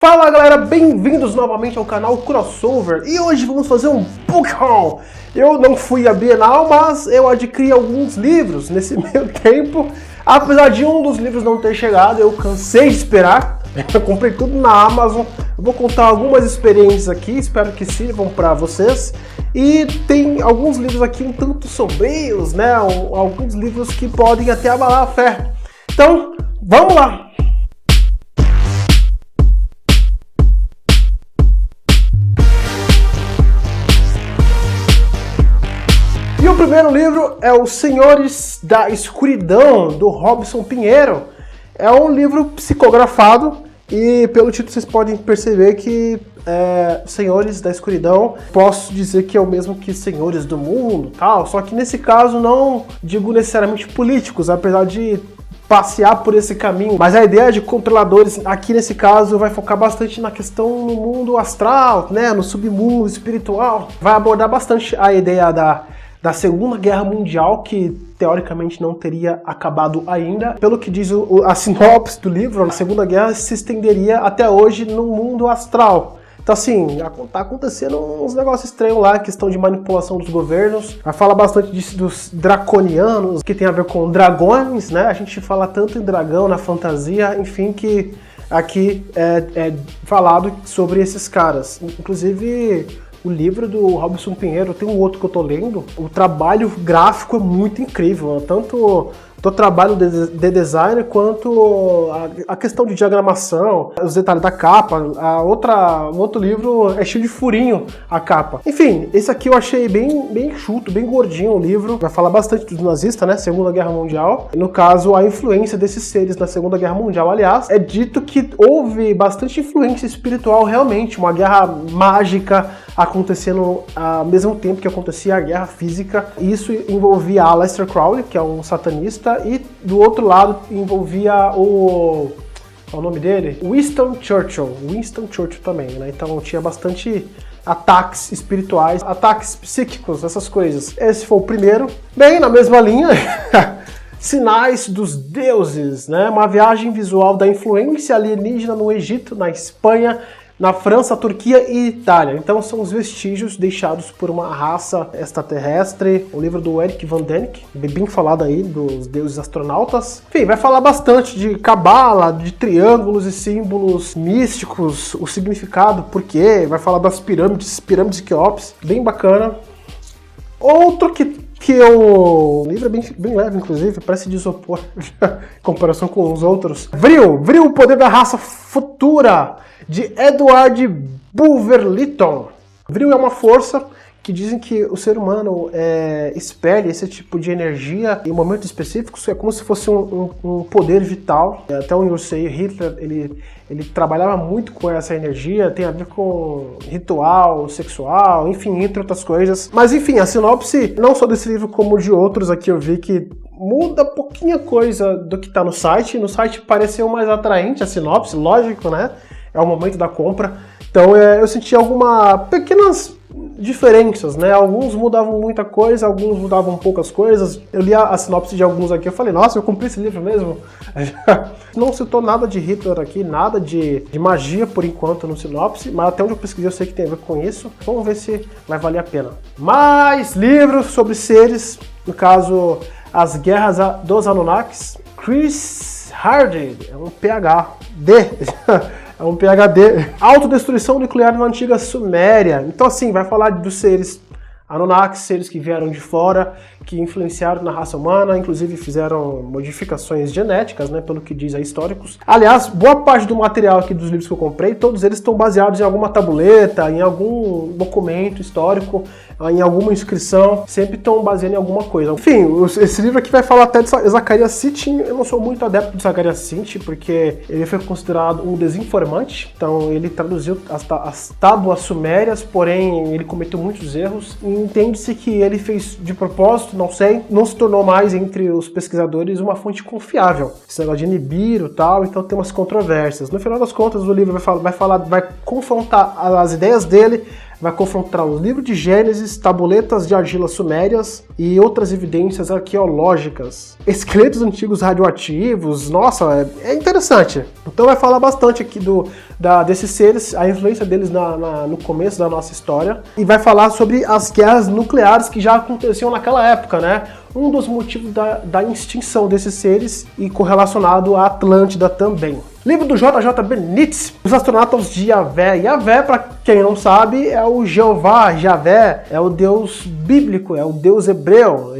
Fala galera, bem-vindos novamente ao canal Crossover e hoje vamos fazer um book haul. Eu não fui à Bienal, mas eu adquiri alguns livros nesse meio tempo. Apesar de um dos livros não ter chegado, eu cansei de esperar. Eu comprei tudo na Amazon. Eu vou contar algumas experiências aqui, espero que sirvam para vocês. E tem alguns livros aqui um tanto sombrios, né? Alguns livros que podem até abalar a fé. Então, vamos lá! E o primeiro livro é Os Senhores da Escuridão, do Robson Pinheiro. É um livro psicografado e pelo título vocês podem perceber que Senhores da Escuridão, posso dizer que é o mesmo que Senhores do Mundo, tal. Só que nesse caso não digo necessariamente políticos, apesar de passear por esse caminho. Mas a ideia de controladores aqui nesse caso vai focar bastante na questão no mundo astral, né, no submundo espiritual. Vai abordar bastante a ideia da Segunda Guerra Mundial, que teoricamente não teria acabado ainda. Pelo que diz a sinopse do livro, a Segunda Guerra se estenderia até hoje no mundo astral. Então assim, tá acontecendo uns negócios estranhos lá, questão de manipulação dos governos. Vai falar bastante disso dos draconianos, que tem a ver com dragões, né? A gente fala tanto em dragão na fantasia, enfim, que aqui é falado sobre esses caras. Inclusive, o livro do Robson Pinheiro, tem um outro que eu tô lendo, o trabalho gráfico é muito incrível, tanto do trabalho de designer quanto a questão de diagramação, os detalhes da capa. Um outro livro é cheio de furinho a capa. Enfim, esse aqui eu achei bem enxuto, bem gordinho o livro. Vai falar bastante dos nazistas, né? Segunda Guerra Mundial. No caso, a influência desses seres na Segunda Guerra Mundial. Aliás, é dito que houve bastante influência espiritual realmente, uma guerra mágica acontecendo ao mesmo tempo que acontecia a guerra física. Isso envolvia Aleister Crowley, que é um satanista, e do outro lado envolvia qual é o nome dele? Winston Churchill também, né? Então tinha bastante ataques espirituais, ataques psíquicos, essas coisas. Esse foi o primeiro. Bem, na mesma linha, Sinais dos Deuses, né? Uma viagem visual da influência alienígena no Egito, na Espanha, na França, Turquia e Itália. Então são os vestígios deixados por uma raça extraterrestre. O livro do Eric Van Däniken, bem falado aí, dos deuses astronautas. Enfim, vai falar bastante de cabala, de triângulos e símbolos místicos, o significado, por quê. Vai falar das pirâmides de Quéops, bem bacana. Outro que o livro é bem leve, inclusive, parece de isopor em comparação com os outros. Vril, o poder da raça futura, de Edward Bulwer-Lytton. Vril é uma força que dizem que o ser humano espelha esse tipo de energia em momentos específicos, é como se fosse um poder vital. Até onde eu sei, Hitler, ele trabalhava muito com essa energia, tem a ver com ritual sexual, enfim, entre outras coisas. Mas enfim, a sinopse, não só desse livro como de outros aqui, eu vi que muda pouquinha coisa do que está no site. No site pareceu mais atraente a sinopse, lógico, né? É o momento da compra. Então eu senti algumas pequenas diferenças, né? Alguns mudavam muita coisa, alguns mudavam poucas coisas. Eu li a sinopse de alguns aqui, eu falei, nossa, eu comprei esse livro mesmo? Não citou nada de Hitler aqui, nada de magia por enquanto no sinopse, mas até onde eu pesquisei eu sei que tem a ver com isso. Vamos ver se vai valer a pena. Mais livros sobre seres, no caso, As Guerras dos Anunnakis. Chris Hardy, é um PhD. É um PhD. Autodestruição nuclear na antiga Suméria. Então assim, vai falar dos seres Anunnakis, seres que vieram de fora, que influenciaram na raça humana, inclusive fizeram modificações genéticas, né, pelo que diz aí históricos. Aliás, boa parte do material aqui dos livros que eu comprei, todos eles estão baseados em alguma tabuleta, em algum documento histórico, em alguma inscrição, sempre estão baseando em alguma coisa. Enfim, esse livro aqui vai falar até de Zacarias Sitchin. Eu não sou muito adepto de Zacarias Sitchin, porque ele foi considerado um desinformante, então ele traduziu as tábuas sumérias, porém ele cometeu muitos erros, e entende-se que ele fez de propósito, não sei, não se tornou mais entre os pesquisadores uma fonte confiável. Esse negócio de Nibiru e tal, então tem umas controvérsias. No final das contas, o livro vai confrontar as ideias dele vai confrontar os livros de Gênesis, tabuletas de argila sumérias e outras evidências arqueológicas. Esqueletos antigos radioativos, nossa, é interessante. Então vai falar bastante aqui desses seres, a influência deles no começo da nossa história. E vai falar sobre as guerras nucleares que já aconteciam naquela época, né? Um dos motivos da extinção desses seres e correlacionado à Atlântida também. Livro do J.J. Benítez, Os Astronautas de Yahvé. Yahvé, para quem não sabe, é o Jeová, Yahvé, é o Deus bíblico, é o Deus hebreu.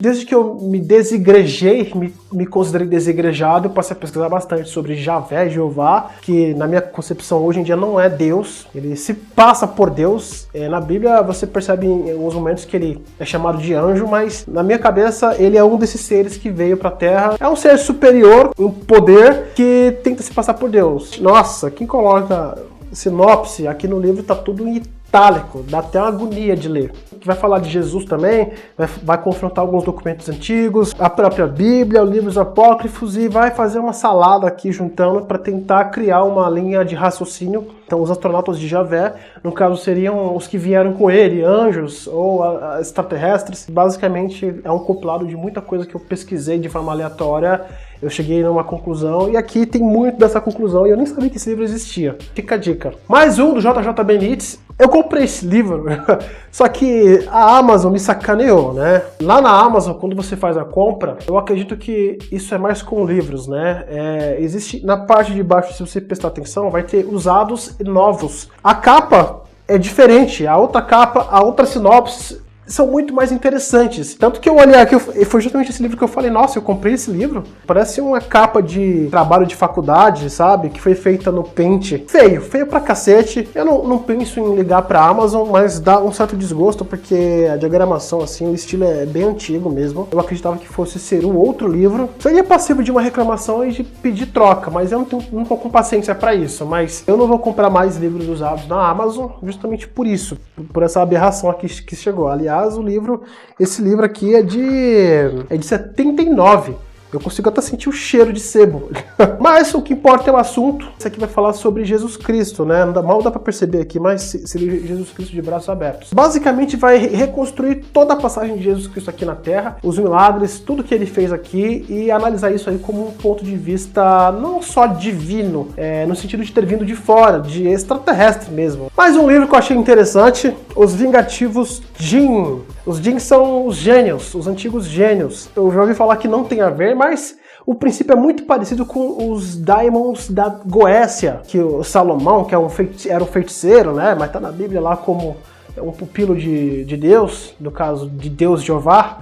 Desde que eu me desigrejei, me considerei desigrejado, eu passei a pesquisar bastante sobre Yahvé, Jeová, que na minha concepção hoje em dia não é Deus, ele se passa por Deus. Na Bíblia você percebe em alguns momentos que ele é chamado de anjo, mas na minha cabeça ele é um desses seres que veio para a Terra. É um ser superior, um poder que tenta se passar por Deus. Nossa, quem coloca sinopse aqui no livro tá tudo em itálico, dá até uma agonia de ler. Vai falar de Jesus também, vai confrontar alguns documentos antigos, a própria Bíblia, os livros apócrifos e vai fazer uma salada aqui juntando para tentar criar uma linha de raciocínio. Então os astronautas de Yahvé, no caso seriam os que vieram com ele, anjos ou extraterrestres. Basicamente é um compilado de muita coisa que eu pesquisei de forma aleatória. Eu cheguei numa conclusão e aqui tem muito dessa conclusão e eu nem sabia que esse livro existia. Fica a dica. Mais um do J.J. Benítez. Eu comprei esse livro, só que a Amazon me sacaneou, né? Lá na Amazon, quando você faz a compra, eu acredito que isso é mais com livros, né? Existe na parte de baixo, se você prestar atenção, vai ter usados e novos. A capa é diferente, a outra capa, a outra sinopse são muito mais interessantes. Tanto que eu olhei aqui, foi justamente esse livro que eu falei, nossa, eu comprei esse livro. Parece uma capa de trabalho de faculdade, sabe? Que foi feita no Paint. Feio pra cacete. Eu não penso em ligar pra Amazon, mas dá um certo desgosto, porque a diagramação, assim, o estilo é bem antigo mesmo. Eu acreditava que fosse ser um outro livro. Seria passivo de uma reclamação e de pedir troca, mas eu não tô com paciência pra isso. Mas eu não vou comprar mais livros usados na Amazon, justamente por isso. Por essa aberração aqui que chegou. Aliás, esse livro aqui é de 79. Eu consigo até sentir o cheiro de sebo. Mas o que importa é o assunto. Esse aqui vai falar sobre Jesus Cristo, né? Mal dá pra perceber aqui, mas seria Jesus Cristo de braços abertos. Basicamente vai reconstruir toda a passagem de Jesus Cristo aqui na Terra, os milagres, tudo que ele fez aqui e analisar isso aí como um ponto de vista não só divino, no sentido de ter vindo de fora, de extraterrestre mesmo. Mais um livro que eu achei interessante, Os Vingativos Jin. Os Jin são os gênios, os antigos gênios. Eu já ouvi falar que não tem a ver, mas o princípio é muito parecido com os Daimons da Goécia, que o Salomão, que era um feiticeiro, né? Mas tá na Bíblia lá como um pupilo de Deus, no caso de Deus Jeová.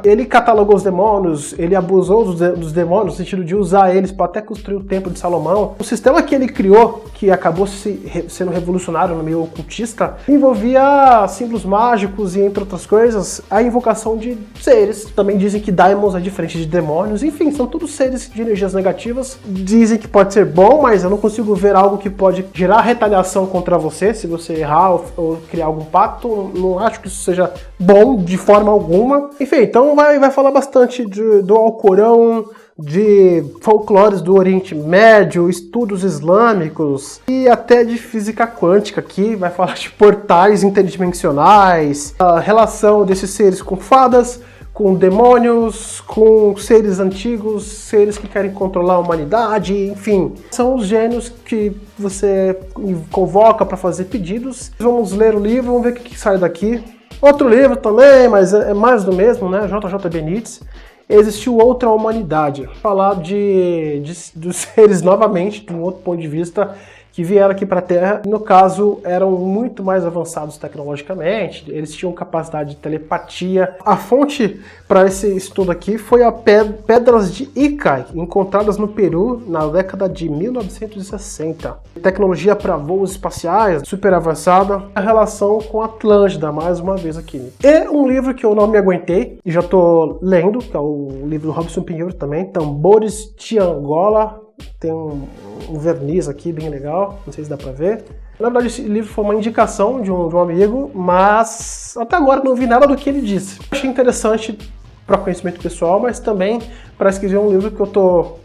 Ele catalogou os demônios, ele abusou dos demônios, no sentido de usar eles para até construir o templo de Salomão. O sistema que ele criou, que acabou sendo revolucionário no meio ocultista, envolvia símbolos mágicos e, entre outras coisas, a invocação de seres. Também dizem que Daimons é diferente de demônios. Enfim, são todos seres de energias negativas. Dizem que pode ser bom, mas eu não consigo ver algo que pode gerar retaliação contra você, se você errar ou criar algum pacto. Não acho que isso seja bom de forma alguma. Enfim, então vai falar bastante do Alcorão, de folclores do Oriente Médio, estudos islâmicos e até de física quântica aqui. Vai falar de portais interdimensionais, a relação desses seres com fadas, com demônios, com seres antigos, seres que querem controlar a humanidade, enfim. São os gênios que você convoca para fazer pedidos. Vamos ler o livro, vamos ver o que sai daqui. Outro livro também, mas é mais do mesmo, né? J.J. Benítez. Existiu Outra Humanidade. Falar dos seres novamente, de um outro ponto de vista, que vieram aqui para a Terra, no caso, eram muito mais avançados tecnologicamente, eles tinham capacidade de telepatia. A fonte para esse estudo aqui foi a pedras de Ica, encontradas no Peru na década de 1960. Tecnologia para voos espaciais, super avançada. A relação com a Atlântida, mais uma vez aqui. E um livro que eu não me aguentei, e já estou lendo, que é o livro do Robson Pinheiro também, Tambores de Angola. Tem um verniz aqui bem legal, não sei se dá pra ver. Na verdade, esse livro foi uma indicação de um amigo, mas até agora não vi nada do que ele disse. Achei interessante para conhecimento pessoal, mas também para escrever um livro que eu tô...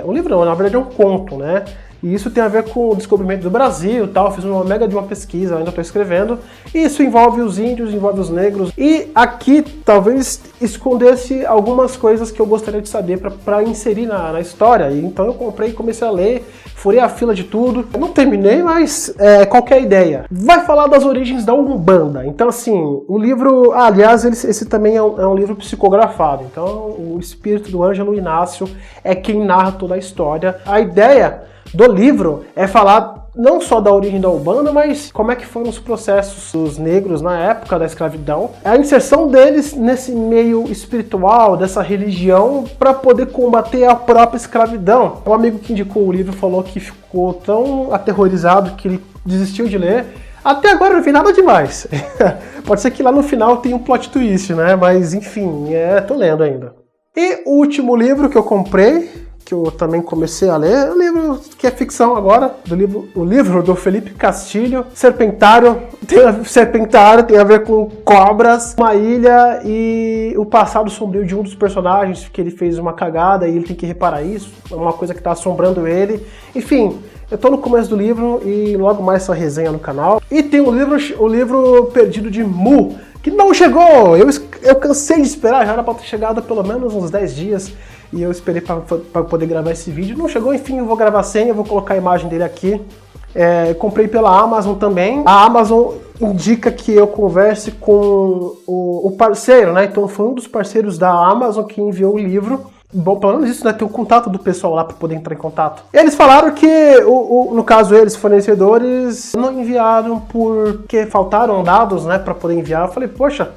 um livro não, na verdade é um conto, né? E isso tem a ver com o descobrimento do Brasil e tal. Eu fiz uma mega de uma pesquisa, ainda estou escrevendo. E isso envolve os índios, envolve os negros. E aqui talvez escondesse algumas coisas que eu gostaria de saber para inserir na história. E então eu comprei e comecei a ler, furei a fila de tudo. Eu não terminei, mas qual que é a ideia? Vai falar das origens da Umbanda. Então assim, o livro... aliás, esse também é um livro psicografado. Então o espírito do Ângelo Inácio é quem narra toda a história. A ideia do livro é falar não só da origem da Umbanda, mas como é que foram os processos dos negros na época da escravidão, a inserção deles nesse meio espiritual, dessa religião, para poder combater a própria escravidão. Um amigo que indicou o livro falou que ficou tão aterrorizado que ele desistiu de ler. Até agora não vi nada demais. Pode ser que lá no final tenha um plot twist, né? Mas enfim, tô lendo ainda. E o último livro que eu comprei, que eu também comecei a ler, é um livro que é ficção agora, o livro do Felipe Castilho, Serpentário. Serpentário tem a ver com cobras, uma ilha e o passado sombrio de um dos personagens, que ele fez uma cagada e ele tem que reparar isso, é uma coisa que está assombrando ele. Enfim, eu tô no começo do livro e logo mais essa resenha no canal. E tem o livro Perdido de Mu, que não chegou! Eu cansei de esperar, já era pra ter chegado há pelo menos uns 10 dias. E eu esperei para poder gravar esse vídeo. Não chegou, enfim, eu vou gravar sem, eu vou colocar a imagem dele aqui. Comprei pela Amazon também. A Amazon indica que eu converse com o parceiro, né? Então foi um dos parceiros da Amazon que enviou o livro. Bom, pelo menos isso, né? Tem o contato do pessoal lá para poder entrar em contato. Eles falaram que, no caso, eles, fornecedores, não enviaram porque faltaram dados, né? Para poder enviar. Eu falei, poxa,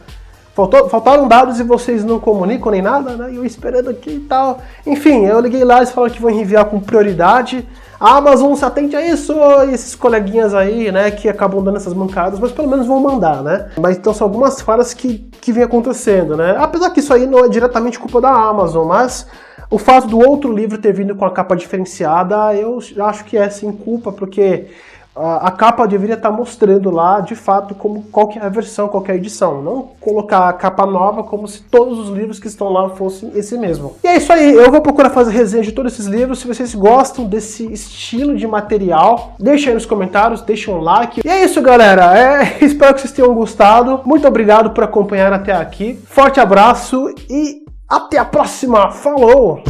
faltaram dados e vocês não comunicam nem nada, né? E eu esperando aqui e tal. Enfim, eu liguei lá, eles falaram que vão enviar com prioridade. A Amazon se atende a isso, e esses coleguinhas aí, né, que acabam dando essas mancadas, mas pelo menos vão mandar, né? Mas então são algumas falhas que vem acontecendo, né? Apesar que isso aí não é diretamente culpa da Amazon, mas o fato do outro livro ter vindo com a capa diferenciada, eu acho que é sim culpa, porque a capa deveria estar mostrando lá, de fato, qual que é a versão, qual que é a edição. Não colocar a capa nova como se todos os livros que estão lá fossem esse mesmo. E é isso aí, eu vou procurar fazer resenha de todos esses livros. Se vocês gostam desse estilo de material, deixem aí nos comentários, deixem um like. E é isso, galera. Espero que vocês tenham gostado. Muito obrigado por acompanhar até aqui. Forte abraço e até a próxima. Falou!